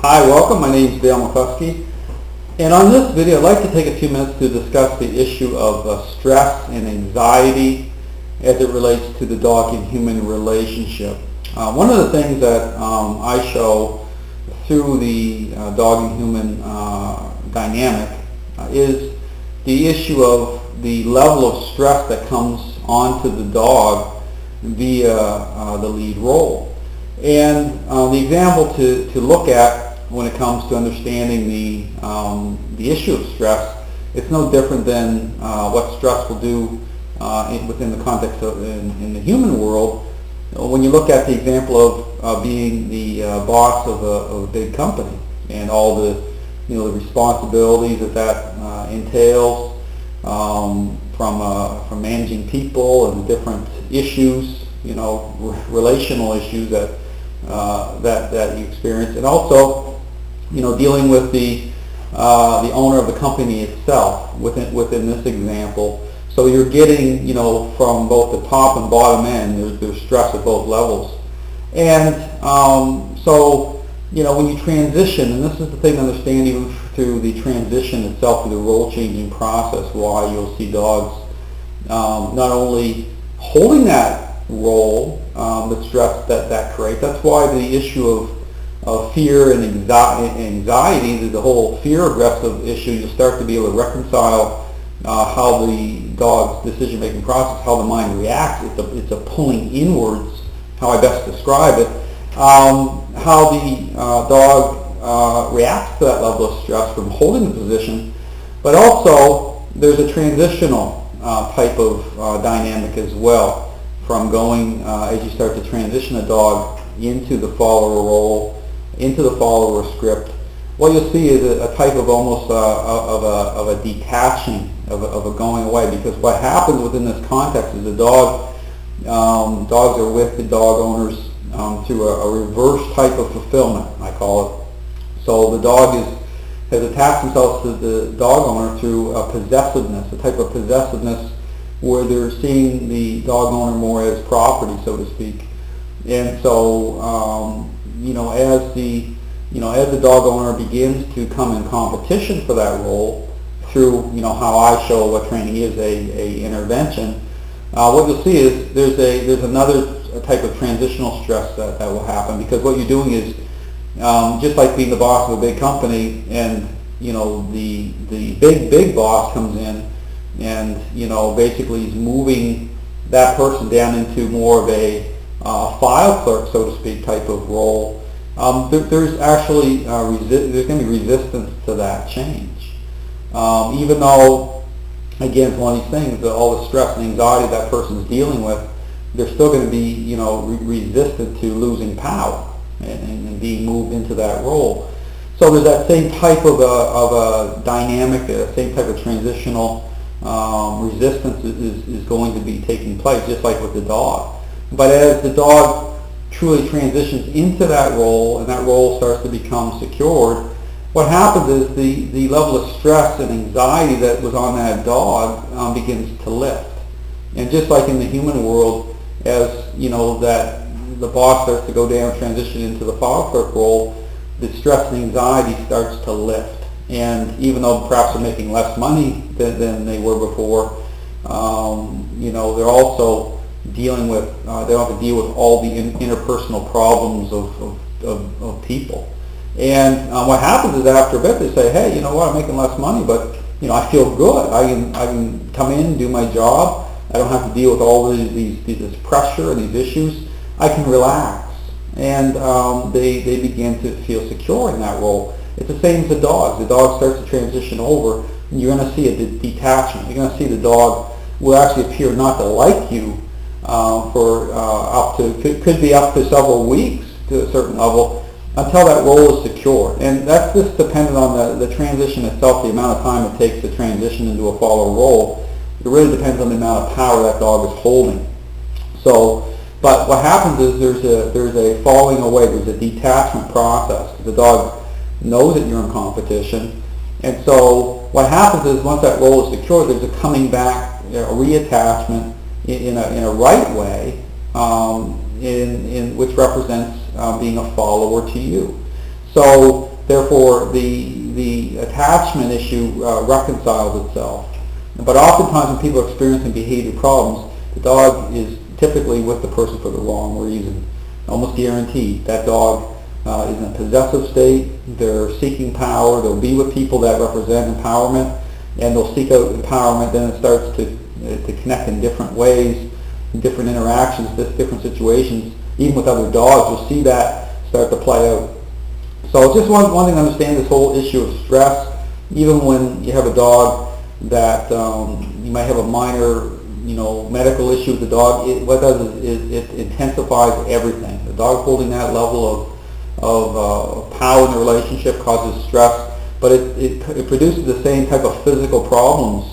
Hi, welcome. My name is Dale McCluskey, and on this video I'd like to take a few minutes to discuss the issue of stress and anxiety as it relates to the dog and human relationship. One of the things that I show through the dog and human dynamic is the issue of the level of stress that comes onto the dog via the lead role. And the example to look at when it comes to understanding the issue of stress, it's no different than what stress will do within the context of in the human world. When you look at the example of being the boss of a big company and all the the responsibilities that entails from managing people and the different issues, relational issues that you experience, and also dealing with the owner of the company itself within this example. So you're getting from both the top and bottom end. There's stress at both levels, and so when you transition, and this is the thing to understand even through the transition itself, through the role changing process, why you'll see dogs not only holding that role, the stress that creates. That's why the issue of fear and anxiety, the whole fear aggressive issue, you'll start to be able to reconcile how the dog's decision-making process, how the mind reacts. It's a pulling inwards, how I best describe it, how the dog reacts to that level of stress from holding the position, but also there's a transitional type of dynamic as well, from going as you start to transition a dog into the follower role, into the follower script. What you'll see is a type of almost of a detaching, of a going away, because what happens within this context is the dogs are with the dog owners through a reverse type of fulfillment, I call it. So the dog has attached themselves to the dog owner through a possessiveness, a type of possessiveness where they're seeing the dog owner more as property, so to speak. And so, as the dog owner begins to come in competition for that role through, how I show what training is a intervention, what you'll see is there's another type of transitional stress that will happen, because what you're doing is just like being the boss of a big company, and the big boss comes in and basically is moving that person down into more of a file clerk, so to speak, type of role. There's actually there's going to be resistance to that change, even though, again, it's one of these things that all the stress and anxiety that person's dealing with, they're still going to be resistant to losing power and being moved into that role. So there's that same type of a dynamic, the same type of transitional resistance is going to be taking place, just like with the dog. But as the dog truly transitions into that role, and that role starts to become secured, what happens is the level of stress and anxiety that was on that dog begins to lift. And just like in the human world, as that the boss starts to go down, transition into the file clerk role, the stress and anxiety starts to lift. And even though perhaps they're making less money than they were before, they're also dealing with, they don't have to deal with all the interpersonal problems of people. And what happens is after a bit they say, hey, I'm making less money, but I feel good. I can come in and do my job. I don't have to deal with all this pressure and these issues. I can relax. And they begin to feel secure in that role. It's the same as the dog. The dog starts to transition over, and you're going to see a detachment. You're going to see the dog will actually appear not to like you for could be up to several weeks to a certain level, until that role is secure. And that's just dependent on the transition itself, the amount of time it takes to transition into a follower role. It really depends on the amount of power that dog is holding. So, but what happens is there's a falling away, there's a detachment process. The dog knows that you're in competition, and so what happens is once that role is secure, there's a coming back, a reattachment in a right way, in which represents being a follower to you. So Therefore, the attachment issue reconciles itself. But oftentimes when people are experiencing behavior problems, the dog is typically with the person for the wrong reason. Almost guaranteed. That dog is in a possessive state. They're seeking power. They'll be with people that represent empowerment, and they'll seek out empowerment. Then it starts to connect in different ways, in different interactions, different situations. Even with other dogs, you'll see that start to play out. So just one thing to understand, this whole issue of stress. Even when you have a dog that you might have a minor medical issue with the dog, what it does is it intensifies everything. The dog holding that level of power in the relationship causes stress, but it produces the same type of physical problems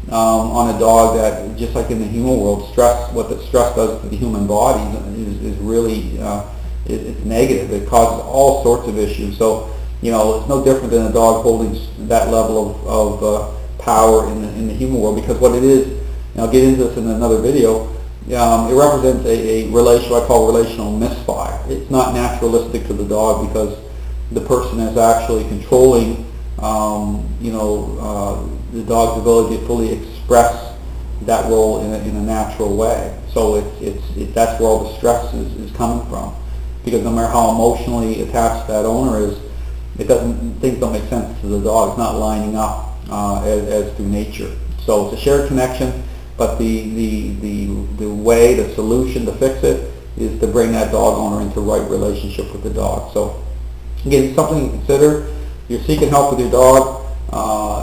on a dog that, just like in the human world, what the stress does to the human body is really it's negative. It causes all sorts of issues. So it's no different than a dog holding that level of power in the human world, because what it is, and I'll get into this in another video, it represents a what I call relational misfire. It's not naturalistic to the dog because the person is actually controlling the dog's ability to fully express that role in a natural way. So that's where all the stress is coming from, because no matter how emotionally attached that owner is, things don't make sense to the dog. It's not lining up as through nature. So it's a shared connection, but the way, the solution to fix it is to bring that dog owner into right relationship with the dog. So again, something to consider. You're seeking help with your dog,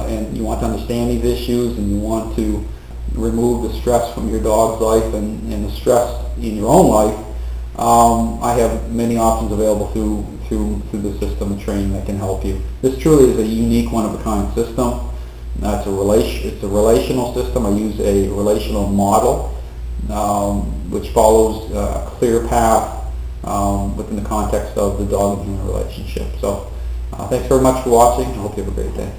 and you want to understand these issues, and you want to remove the stress from your dog's life and the stress in your own life. I have many options available through the system and training that can help you. This truly is a unique, one-of-a-kind system. It's a relational system. I use a relational model which follows a clear path within the context of the dog and human relationship. So thanks very much for watching. I hope you have a great day.